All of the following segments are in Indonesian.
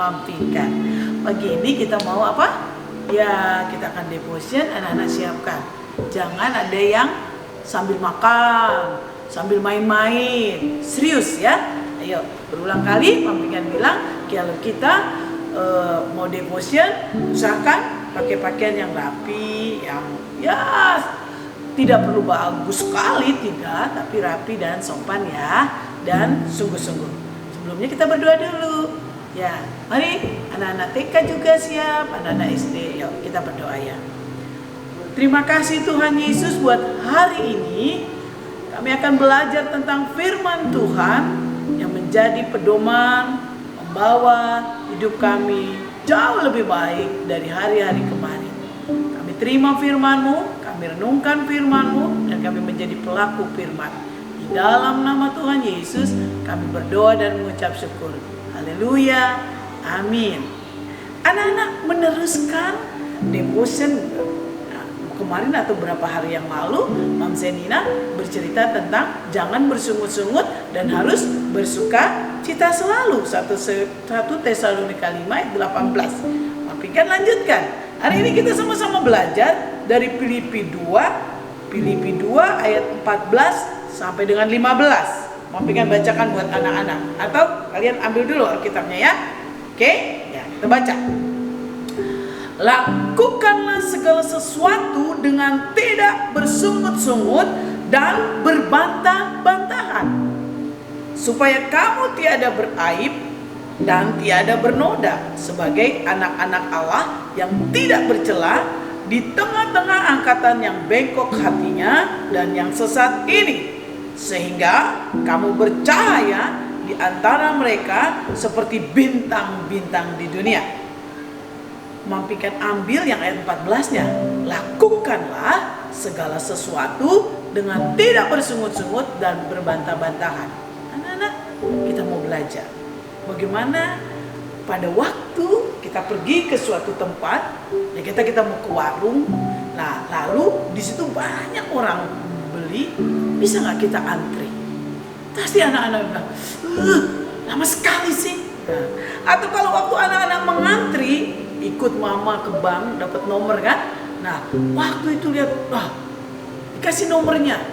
Mampingkan. Pagi ini kita mau apa? Ya, kita akan devotion, anak-anak siapkan. Jangan ada yang sambil makan, sambil main-main. Serius ya. Ayo, berulang kali Mampingkan bilang, kalau kita mau devotion, usahakan pakai pakaian yang rapi, yang ya tidak perlu bagus sekali, tidak, tapi rapi dan sopan ya, dan sungguh-sungguh. Sebelumnya kita berdoa dulu. Ya, mari anak-anak TK juga siap, anak-anak SD, yuk kita berdoa ya. Terima kasih Tuhan Yesus buat hari ini. Kami akan belajar tentang firman Tuhan yang menjadi pedoman, membawa hidup kami jauh lebih baik dari hari-hari kemarin. Kami terima firman-Mu, kami renungkan firman-Mu, dan kami menjadi pelaku firman. Di dalam nama Tuhan Yesus kami berdoa dan mengucap syukur. Haleluya, amin. Anak-anak meneruskan devotion kemarin atau berapa hari yang lalu, Mam Senina bercerita tentang jangan bersungut-sungut dan harus bersuka cita selalu. 1 Tesalonika 5 ayat 18. Mampingkan lanjutkan. Hari ini kita sama-sama belajar dari Filipi 2 ayat 14 sampai dengan 15. Mampingkan bacakan buat anak-anak, atau kalian ambil dulu Alkitabnya ya. Oke? Ya, kita baca. Lakukanlah segala sesuatu dengan tidak bersungut-sungut dan berbantah-bantahan, supaya kamu tiada beraib dan tiada bernoda sebagai anak-anak Allah yang tidak bercela di tengah-tengah angkatan yang bengkok hatinya dan yang sesat ini, sehingga kamu bercahaya di antara mereka seperti bintang-bintang di dunia. Mampingkan ambil yang ayat 14-nya. Lakukanlah segala sesuatu dengan tidak bersungut-sungut dan berbantah-bantahan. Anak-anak, kita mau belajar bagaimana pada waktu kita pergi ke suatu tempat, ya kita mau ke warung. Nah, lalu di situ banyak orang beli, bisa nggak kita antri? Pasti anak-anak bilang, lama sekali sih. Nah, atau kalau waktu anak-anak mengantri, ikut mama ke bank dapat nomor kan? Nah, waktu itu lihat, dikasih nomornya,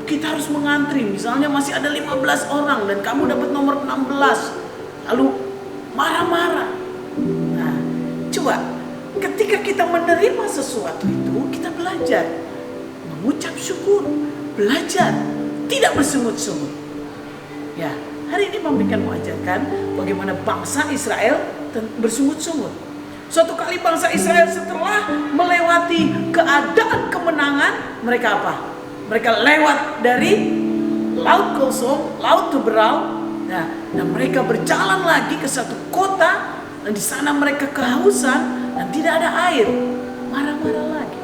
kita harus mengantri. Misalnya masih ada 15 orang dan kamu dapat nomor 16, lalu marah-marah. Nah, coba ketika kita menerima sesuatu itu, kita belajar mengucap syukur, belajar tidak bersungut-sungut. Ya, hari ini Mampingkan mau ajarkan bagaimana bangsa Israel bersungut-sungut. Suatu kali bangsa Israel setelah melewati keadaan kemenangan, mereka apa? Mereka lewat dari laut kosong, laut berau. Nah, dan mereka berjalan lagi ke satu kota, dan di sana mereka kehausan dan tidak ada air. Marah-marah lagi.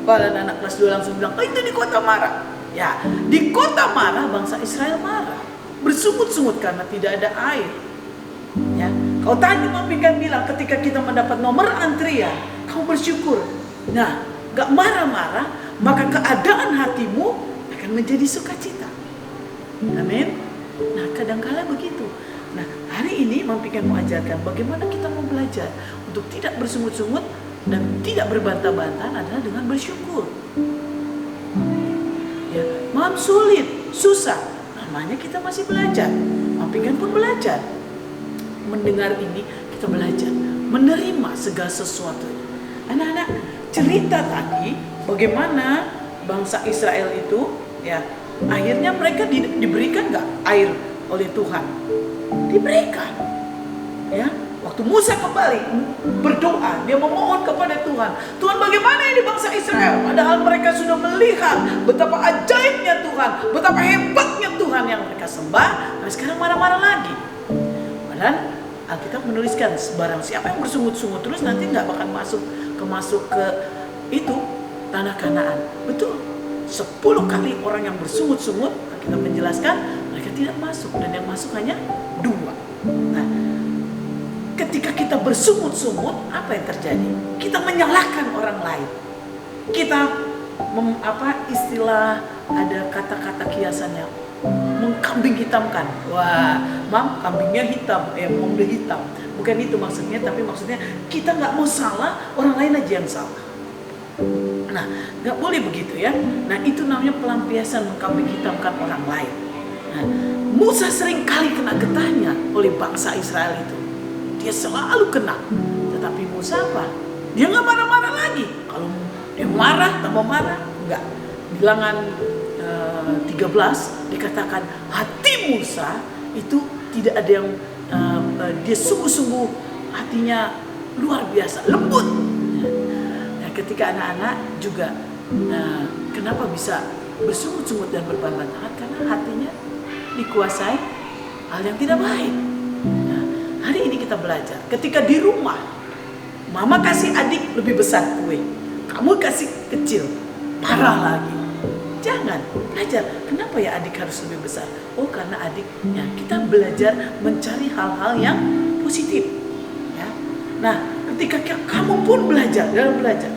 Para anak kelas 2 langsung bilang, itu di kota marah. Ya, di kota marah bangsa Israel marah, bersungut-sungut karena tidak ada air. Ya, kalau tadi Mampingkan bilang ketika kita mendapat nomor antrian, kamu bersyukur. Nah, gak marah-marah, maka keadaan hatimu akan menjadi sukacita. Amin. Nah, kadangkala begitu. Nah, hari ini Mampingkan mau ajarkan bagaimana kita mau belajar untuk tidak bersungut-sungut dan tidak berbantah-bantahan adalah dengan bersyukur. Ya, sulit, susah. Namanya kita masih belajar. Mampingkan pun belajar. Mendengar ini kita belajar menerima segala sesuatu. Anak-anak, cerita tadi bagaimana bangsa Israel itu ya akhirnya mereka diberikan nggak air oleh Tuhan? Diberikan. Ya, waktu Musa kembali berdoa, dia memohon kepada Tuhan. Tuhan, bagaimana ini bangsa Israel? Padahal mereka sudah melihat betapa ajaibnya Tuhan, betapa hebatnya Tuhan yang mereka sembah. Nah, sekarang marah-marah lagi. Padahal Alkitab menuliskan barang siapa yang bersungut-sungut terus nanti nggak bakal masuk ke itu tanah Kanaan. Betul. 10 kali orang yang bersungut-sungut, Alkitab menjelaskan mereka tidak masuk, dan yang masuk hanya 2. Nah, ketika kita bersungut-sungut, apa yang terjadi? Kita menyalahkan orang lain. Kita istilah ada kata-kata kiasannya, mengkambing hitamkan. Wah, mam, kambingnya hitam, mau udah hitam. Bukan itu maksudnya, tapi maksudnya kita nggak mau salah, orang lain aja yang salah. Nah, nggak boleh begitu ya. Nah, itu namanya pelampiasan mengkambing hitamkan orang lain. Nah, Musa sering kali kena getahnya oleh bangsa Israel itu. Dia selalu kena. Tetapi Musa apa? Dia nggak marah-marah lagi. Kalau dia marah, tambah marah, enggak. Bilangan 13 dikatakan hati Musa itu tidak ada yang dia sungguh-sungguh hatinya luar biasa, lembut. Nah, ketika anak-anak juga kenapa bisa bersungut-sungut dan berbantahan? Karena hatinya dikuasai hal yang tidak baik. Nah, hari ini kita belajar. Ketika di rumah, mama kasih adik lebih besar kue, kamu kasih kecil, marah lagi. Jangan, belajar. Kenapa ya adik harus lebih besar? Oh, karena adiknya. Kita belajar mencari hal-hal yang positif. Ya. Nah, ketika kamu pun belajar, dalam belajar,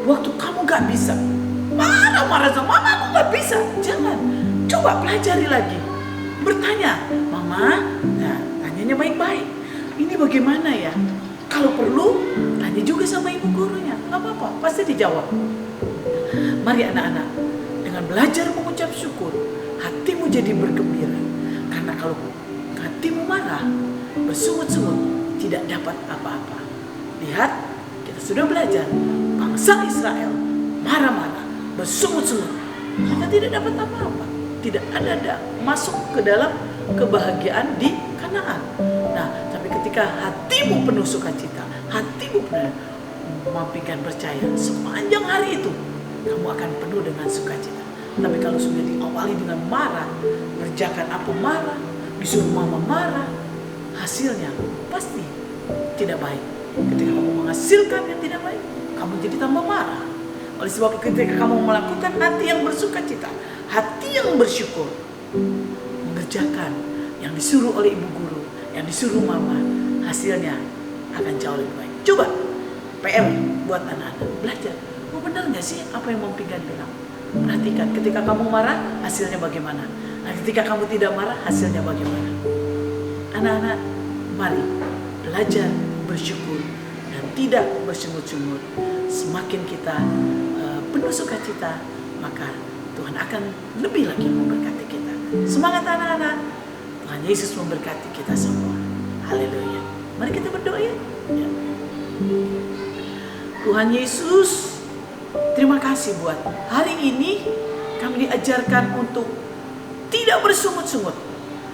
waktu kamu gak bisa, marah-marah sama mama, aku gak bisa. Jangan, coba pelajari lagi. Bertanya, mama, nah, tanyanya baik-baik. Ini bagaimana ya? Kalau perlu, tanya juga sama ibu gurunya. Gak apa-apa, pasti dijawab. Mari anak-anak, dengan belajar mengucap syukur, hatimu jadi bergembira. Karena kalau hatimu marah, bersungut-sungut, tidak dapat apa-apa. Lihat, kita sudah belajar. Bangsa Israel marah-marah, bersungut-sungut. Mereka tidak dapat apa-apa. Tidak ada masuk ke dalam kebahagiaan di Kanaan. Nah, tapi ketika hatimu penuh sukacita, hatimu penuh memampikan percaya, sepanjang hari itu kamu akan penuh dengan sukacita. Tapi kalau sudah diawali dengan marah, kerjakan apa marah, disuruh mama marah, hasilnya pasti tidak baik. Ketika kamu menghasilkan yang tidak baik, kamu jadi tambah marah. Oleh sebab ketika kamu melakukan hati yang bersukacita, hati yang bersyukur, mengerjakan yang disuruh oleh ibu guru, yang disuruh mama, hasilnya akan jauh lebih baik. Coba PR buat anak-anak, belajar. Oh, benar gak sih apa yang Mom Pinggan bilang? Perhatikan, ketika kamu marah, hasilnya bagaimana? Nah, ketika kamu tidak marah, hasilnya bagaimana? Anak-anak, mari belajar bersyukur dan tidak bersungut-sungut. Semakin kita penuh sukacita, maka Tuhan akan lebih lagi memberkati kita. Semangat anak-anak, Tuhan Yesus memberkati kita semua. Haleluya. Mari kita berdoa ya. Tuhan Yesus, terima kasih buat hari ini kami diajarkan untuk tidak bersungut-sungut,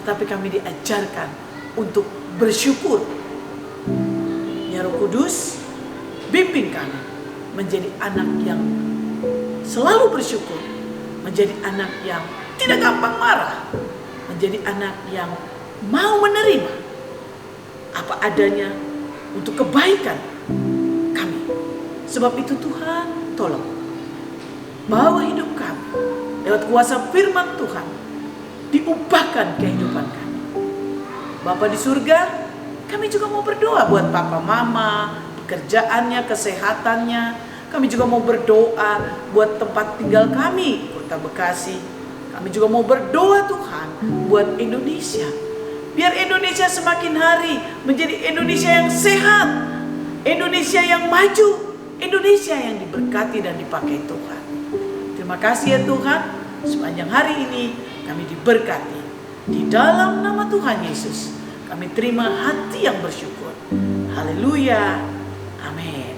tapi kami diajarkan untuk bersyukur. Ya Roh Kudus, bimbing kami menjadi anak yang selalu bersyukur, menjadi anak yang tidak gampang marah, menjadi anak yang mau menerima apa adanya untuk kebaikan kami. Sebab itu Tuhan, tolong bawa hidup kami lewat kuasa firman Tuhan, diubahkan kehidupan kami. Bapa di surga, kami juga mau berdoa buat papa mama, pekerjaannya, kesehatannya. Kami juga mau berdoa buat tempat tinggal kami, Kota Bekasi. Kami juga mau berdoa Tuhan buat Indonesia. Biar Indonesia semakin hari menjadi Indonesia yang sehat, Indonesia yang maju, Indonesia yang diberkati dan dipakai Tuhan. Terima kasih ya Tuhan, sepanjang hari ini kami diberkati. Di dalam nama Tuhan Yesus, kami terima hati yang bersyukur. Haleluya. Amin.